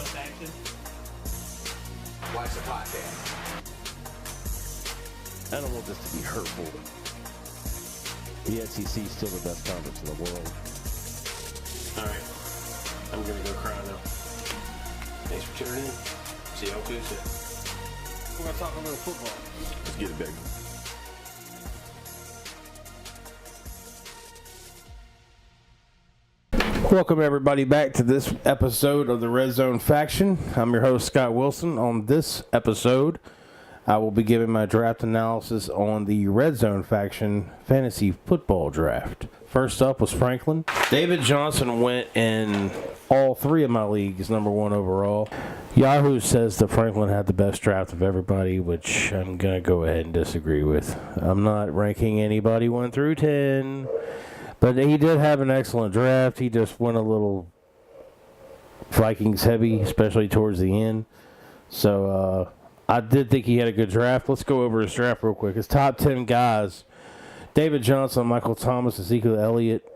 Zone Faction. Watch the podcast. I don't want this to be hurtful. The SEC is still the best conference in the world. Alright. I'm going to go cry now. Thanks for tuning in. See y'all Tuesday. We're going to talk a little football. Let's get it, baby. Welcome everybody back to this episode of the Red Zone Faction. I'm your host Scott Wilson. On this episode, I will be giving my draft analysis on the Red Zone Faction fantasy football draft. First up was Franklin. David Johnson went in all three of my leagues, number one overall. Yahoo says that Franklin had the best draft of everybody, which I'm going to go ahead and disagree with. I'm not ranking anybody 1 through 10. But he did have an excellent draft. He just went a little Vikings heavy, especially towards the end. So I did think he had a good draft. Let's go over his draft real quick. His top 10 guys: David Johnson, Michael Thomas, Ezekiel Elliott,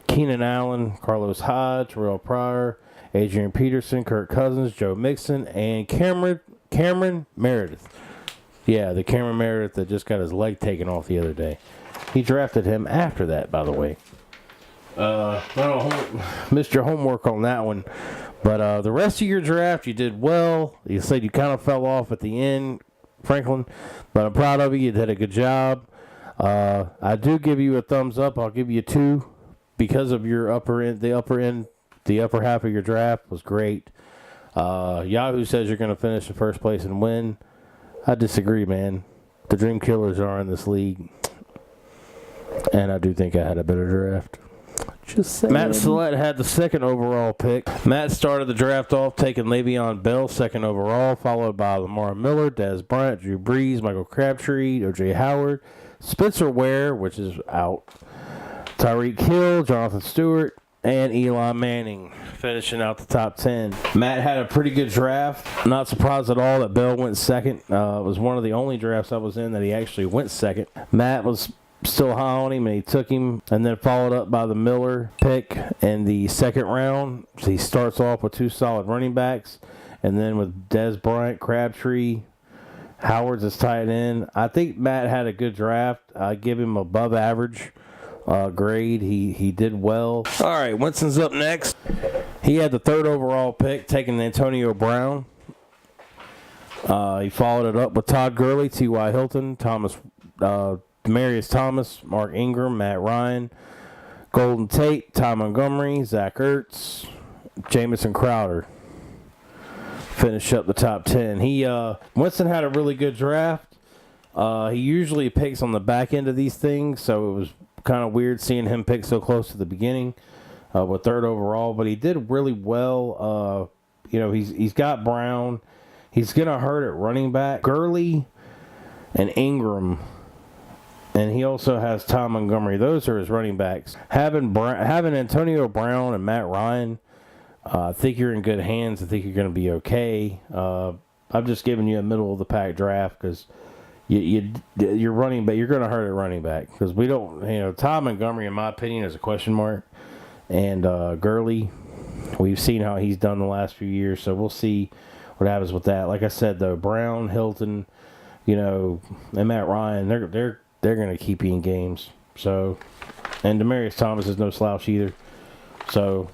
Keenan Allen, Carlos Hyde, Terrell Pryor, Adrian Peterson, Kirk Cousins, Joe Mixon, and Cameron Meredith. Yeah, the Cameron Meredith that just got his leg taken off the other day. He drafted him after that, by the way. Missed your homework on that one. But the rest of your draft, you did well. You said you kind of fell off at the end, Franklin. But I'm proud of you. You did a good job. I do give you a thumbs up. I'll give you 2 because of your upper end. The upper half of your draft was great. Yahoo says you're going to finish in first place and win. I disagree, man. The Dream Killers are in this league. And I do think I had a better draft. Just saying. Matt Sillett had the second overall pick. Matt started the draft off taking Le'Veon Bell, second overall, followed by Lamar Miller, Dez Bryant, Drew Brees, Michael Crabtree, O.J. Howard, Spencer Ware, which is out, Tyreek Hill, Jonathan Stewart, and Eli Manning, finishing out the top 10. Matt had a pretty good draft. Not surprised at all that Bell went second. It was one of the only drafts I was in that he actually went second. Matt was still high on him, and he took him, and then followed up by the Miller pick in the second round. So he starts off with 2 solid running backs, and then with Dez Bryant, Crabtree, Howard's his tight end. I think Matt had a good draft. I give him above average grade. He did well. All right, Winston's up next. He had the 3rd overall pick, taking Antonio Brown. He followed it up with Todd Gurley, T.Y. Hilton, Demaryius Thomas, Mark Ingram, Matt Ryan, Golden Tate, Ty Montgomery, Zach Ertz, Jamison Crowder. Finish up the top 10. Winston had a really good draft. He usually picks on the back end of these things, so it was kind of weird seeing him pick so close to the beginning with 3rd overall. But he did really well. He's got Brown. He's gonna hurt at running back, Gurley, and Ingram. And he also has Tom Montgomery. Those are his running backs. Having Antonio Brown and Matt Ryan, I think you're in good hands. I think you're going to be okay. I'm just giving you a middle-of-the-pack draft because you're running back. You're going to hurt at running back because we don't. Tom Montgomery, in my opinion, is a question mark. And Gurley, we've seen how he's done the last few years, so we'll see what happens with that. Like I said, though, Brown, Hilton, and Matt Ryan, they're going to keep you in games. So, and Demaryius Thomas is no slouch either. So,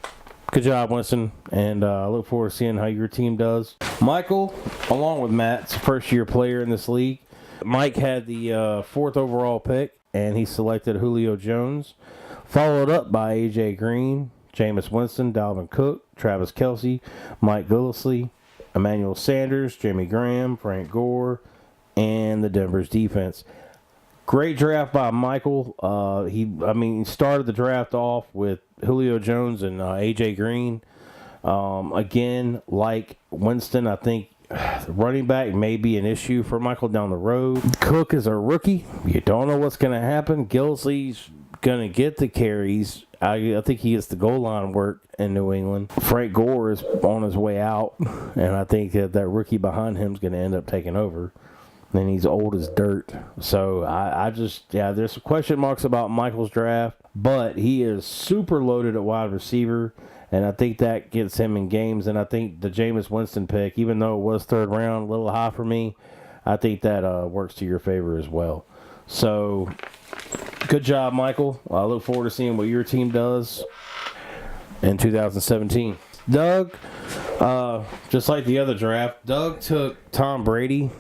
good job, Winston. And I look forward to seeing how your team does. Michael, along with Matt's first-year player in this league. Mike had the 4th overall pick, and he selected Julio Jones. Followed up by A.J. Green, Jameis Winston, Dalvin Cook, Travis Kelce, Mike Gillislee, Emmanuel Sanders, Jimmy Graham, Frank Gore, and the Denver's defense. Great draft by Michael. He started the draft off with Julio Jones and A.J. Green. Again, like Winston, I think running back may be an issue for Michael down the road. Cook is a rookie. You don't know what's going to happen. Gillislee's going to get the carries. I think he gets the goal line work in New England. Frank Gore is on his way out, and I think that rookie behind him is going to end up taking over. And he's old as dirt. So there's some question marks about Michael's draft, but he is super loaded at wide receiver. And I think that gets him in games. And I think the Jameis Winston pick, even though it was third round, a little high for me, I think that works to your favor as well. So, good job, Michael. I look forward to seeing what your team does in 2017. Doug, just like the other draft, Doug took Tom Brady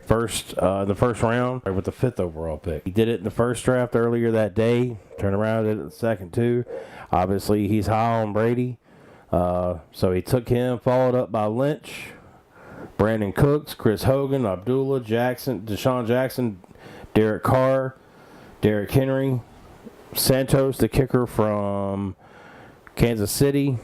the first round with the 5th overall pick. He did it in the first draft earlier that day. Turned around, did it in the second too. Obviously, he's high on Brady. So he took him, followed up by Lynch, Brandon Cooks, Chris Hogan, Abdullah Jackson, Deshaun Jackson, Derek Carr, Derrick Henry, Santos, the kicker from Kansas City,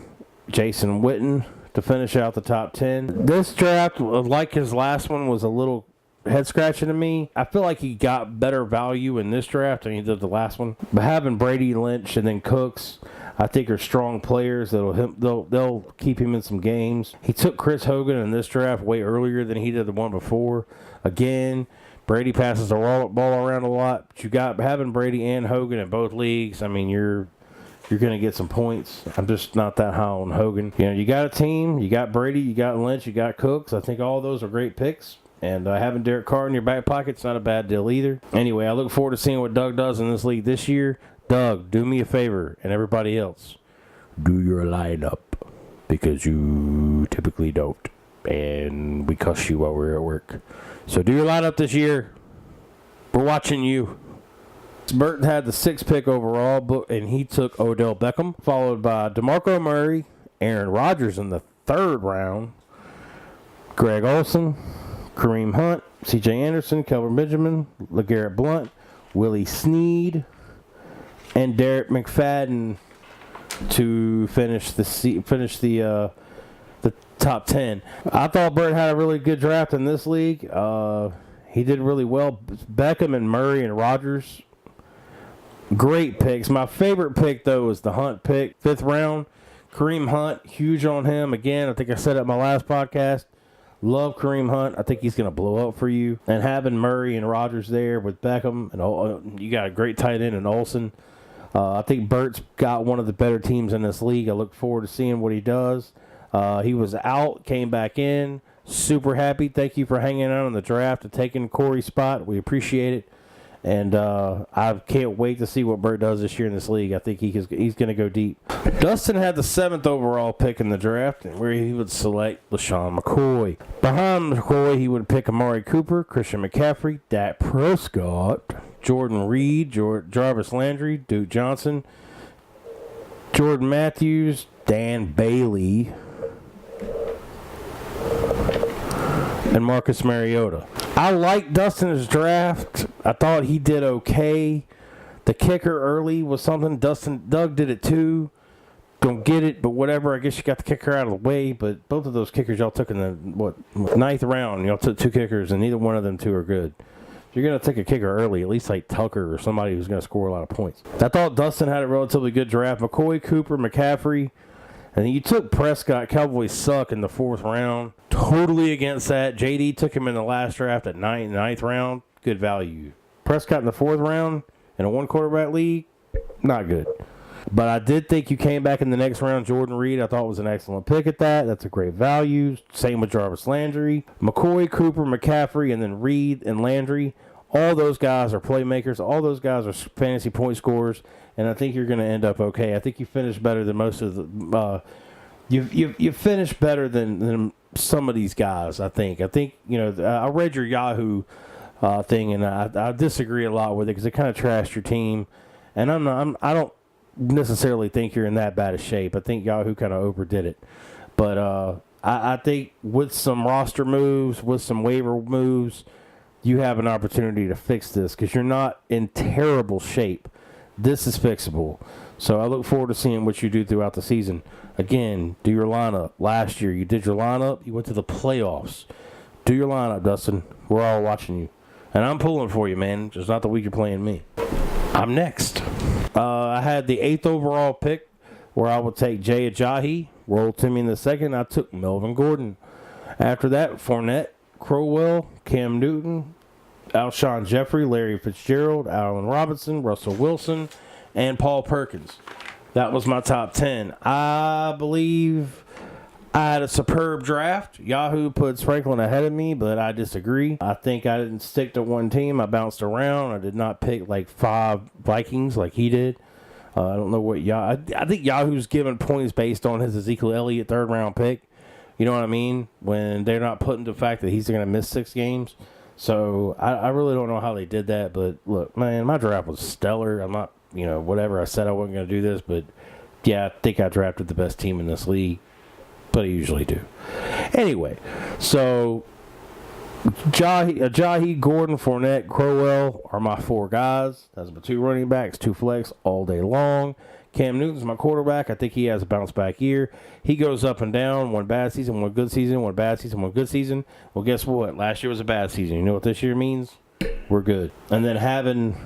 Jason Witten to finish out the top 10. This draft, like his last one, was a little head-scratching to me. I feel like he got better value in this draft than he did the last one. But having Brady, Lynch, and then Cooks, I think are strong players they'll keep him in some games. He took Chris Hogan in this draft way earlier than he did the one before. Again, Brady passes the ball around a lot. But you got having Brady and Hogan in both leagues. I mean, you're going to get some points. I'm just not that high on Hogan. You know, you got a team. You got Brady. You got Lynch. You got Cooks. I think all those are great picks. And having Derek Carr in your back pocket's not a bad deal either. Anyway, I look forward to seeing what Doug does in this league this year. Doug, do me a favor, and everybody else, do your lineup, because you typically don't, and we cuss you while we're at work. So do your lineup this year. We're watching you. Burt had the 6th pick overall, and he took Odell Beckham, followed by DeMarco Murray, Aaron Rodgers in the 3rd round, Greg Olsen, Kareem Hunt, C.J. Anderson, Kelvin Benjamin, LeGarrette Blount, Willie Snead, and Derek McFadden to finish the top 10. I thought Burt had a really good draft in this league. He did really well. Beckham and Murray and Rodgers, great picks. My favorite pick, though, was the Hunt pick, 5th round. Kareem Hunt, huge on him. Again, I think I said it in my last podcast. Love Kareem Hunt. I think he's going to blow up for you. And having Murray and Rodgers there with Beckham, and you got a great tight end in Olsen. I think Burt's got one of the better teams in this league. I look forward to seeing what he does. He was out, came back in. Super happy. Thank you for hanging out in the draft and taking Corey's spot. We appreciate it. And I can't wait to see what Burt does this year in this league. I think he's going to go deep. Dustin had the 7th overall pick in the draft, where he would select LaShawn McCoy. Behind McCoy, he would pick Amari Cooper, Christian McCaffrey, Dak Prescott, Jordan Reed, Jarvis Landry, Duke Johnson, Jordan Matthews, Dan Bailey, and Marcus Mariota. I like Dustin's draft. I thought he did okay. The kicker early was something. Doug did it too. Don't get it, but whatever. I guess you got the kicker out of the way. But both of those kickers y'all took in the 9th round. Y'all took 2 kickers, and neither one of them 2 are good. If you're gonna take a kicker early, at least like Tucker or somebody who's gonna score a lot of points. I thought Dustin had a relatively good draft. McCoy, Cooper, McCaffrey. And then you took Prescott. Cowboys suck in the 4th round. Totally against that. JD took him in the last draft at 9th round. Good value. Prescott in the 4th round in a 1-quarterback league, not good. But I did think you came back in the next round. Jordan Reed, I thought was an excellent pick at that. That's a great value. Same with Jarvis Landry. McCoy, Cooper, McCaffrey, and then Reed and Landry. All those guys are playmakers. All those guys are fantasy point scorers. And I think you're going to end up okay. I think you finished better than most of the you finished better than some of these guys, I think. I read your Yahoo thing, and I disagree a lot with it because it kind of trashed your team. And I don't necessarily think you're in that bad of shape. I think Yahoo kind of overdid it. But I think with some roster moves, with some waiver moves, you have an opportunity to fix this because you're not in terrible shape. This is fixable. So I look forward to seeing what you do throughout the season. Again, do your lineup. Last year, you did your lineup. You went to the playoffs. Do your lineup, Dustin. We're all watching you. And I'm pulling for you, man. Just not the week you're playing me. I'm next. I had the 8th overall pick where I would take JaJa. Rolled to me in the 2nd. I took Melvin Gordon. After that, Fournette, Crowell, Cam Newton, Alshon Jeffrey, Larry Fitzgerald, Allen Robinson, Russell Wilson, and Paul Perkins. that was my top 10. I believe I had a superb draft. Yahoo put Franklin ahead of me, but I disagree. I think I didn't stick to one team. I bounced around. I did not pick like 5 Vikings like he did. I don't know what I think Yahoo's giving points based on his Ezekiel Elliott 3rd round pick. You know what I mean? When they're not putting the fact that he's going to miss 6 games. So I really don't know how they did that. But look, man, my draft was stellar. I'm not, whatever. I said I wasn't going to do this, but yeah, I think I drafted the best team in this league. But I usually do. Anyway, so Jahi, Gordon, Fournette, Crowell are my 4 guys. That's my 2 running backs, 2 flex all day long. Cam Newton's my quarterback. I think he has a bounce back year. He goes up and down. One bad season, one good season, one bad season, one good season. Well, guess what? Last year was a bad season. You know what this year means? We're good. And then having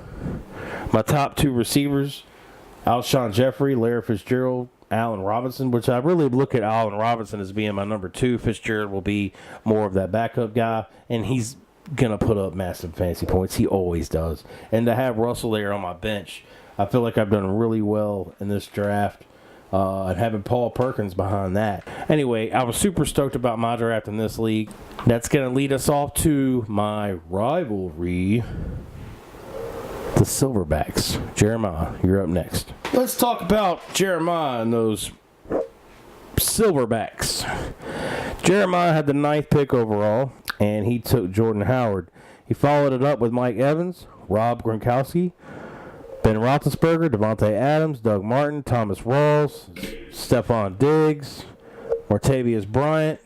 my top 2 receivers, Alshon Jeffrey, Larry Fitzgerald, Allen Robinson, which I really look at Allen Robinson as being my number 2. Fitzgerald will be more of that backup guy, and he's going to put up massive fantasy points. He always does. And to have Russell there on my bench, I feel like I've done really well in this draft, and having Paul Perkins behind that. Anyway, I was super stoked about my draft in this league. That's going to lead us off to my rivalry, the Silverbacks. Jeremiah, you're up next. Let's talk about Jeremiah and those Silverbacks. Jeremiah had the 9th pick overall, and he took Jordan Howard. He followed it up with Mike Evans, Rob Gronkowski, Ben Roethlisberger, Devontae Adams, Doug Martin, Thomas Rawls, Stephon Diggs, Martavius Bryant,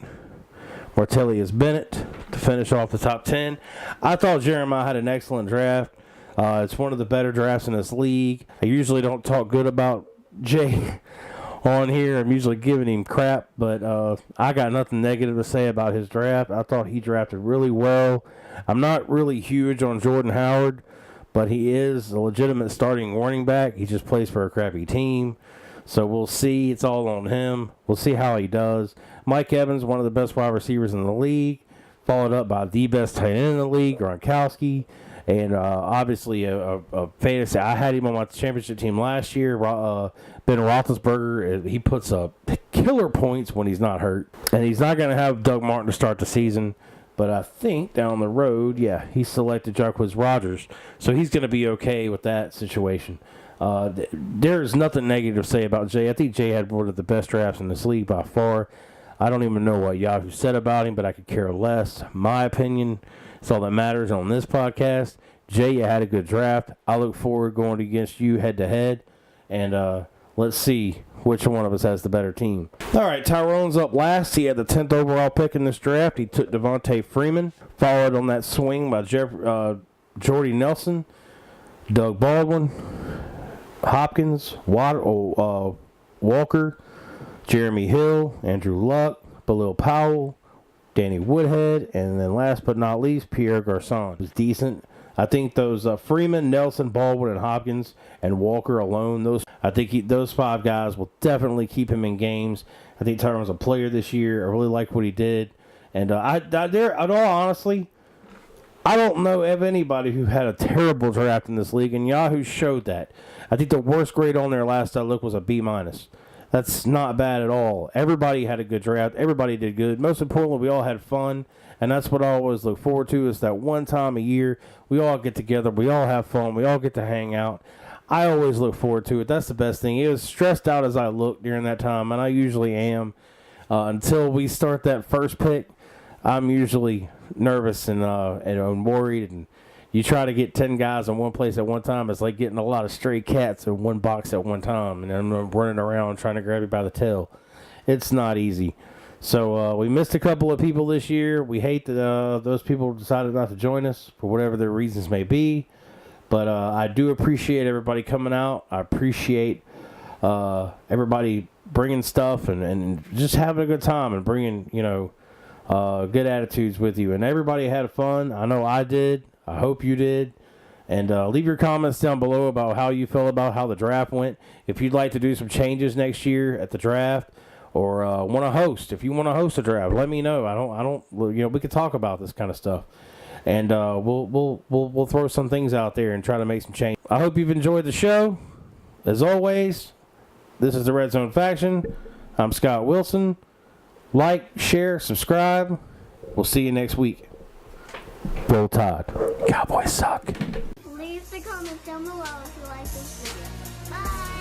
Martellus Bennett to finish off the top 10. I thought Jeremiah had an excellent draft. It's one of the better drafts in this league. I usually don't talk good about Jay on here. I'm usually giving him crap, but I got nothing negative to say about his draft. I thought he drafted really well. I'm not really huge on Jordan Howard, but he is a legitimate starting running back. He just plays for a crappy team. So we'll see. It's all on him. We'll see how he does. Mike Evans, one of the best wide receivers in the league, followed up by the best tight end in the league, Gronkowski. And obviously a fantasy. I had him on my championship team last year. Ben Roethlisberger, he puts up killer points when he's not hurt. And he's not going to have Doug Martin to start the season. But I think down the road, yeah, he selected Jacquizz Rodgers. So he's going to be okay with that situation. There's nothing negative to say about Jay. I think Jay had one of the best drafts in this league by far. I don't even know what Yahoo said about him, but I could care less. My opinion, it's all that matters on this podcast. Jay, you had a good draft. I look forward going against you head-to-head. And let's see which one of us has the better team. All right, Tyrone's up last. He had the 10th overall pick in this draft. He took Devontae Freeman, followed on that swing by Jordy Nelson, Doug Baldwin, Hopkins, Walker, Jeremy Hill, Andrew Luck, Balil Powell, Danny Woodhead, and then last but not least, Pierre Garçon. It was decent. I think those Freeman, Nelson, Baldwin, and Hopkins, and Walker alone, those 5 guys will definitely keep him in games. I think Tyrone's a player this year. I really like what he did. And in all honestly, I don't know of anybody who had a terrible draft in this league, and Yahoo showed that. I think the worst grade on there last I looked was a B-. That's not bad at all. Everybody had a good draft. Everybody did good. Most importantly, we all had fun, and that's what I always look forward to, is that one time a year we all get together, we all have fun, we all get to hang out. I always look forward to it. That's the best thing. It was stressed out as I looked during that time, and I usually am. Until we start that first pick, I'm usually nervous and worried, and you try to get 10 guys in one place at one time. It's like getting a lot of stray cats in one box at one time, and I'm running around trying to grab you by the tail. It's not easy. So we missed a couple of people this year. We hate that those people decided not to join us for whatever their reasons may be. But I do appreciate everybody coming out. I appreciate everybody bringing stuff and just having a good time and bringing, good attitudes with you. And everybody had fun. I know I did. I hope you did. And leave your comments down below about how you feel about how the draft went. If you'd like to do some changes next year at the draft, or want to host. If you want to host a draft, let me know. I don't. We could talk about this kind of stuff, and we'll throw some things out there and try to make some change. I hope you've enjoyed the show. As always, This is the Red Zone Faction. I'm Scott Wilson. Like, share, subscribe. We'll see you next week. Roll Tide. Cowboys suck. Leave the comments down below if you like this video. Bye!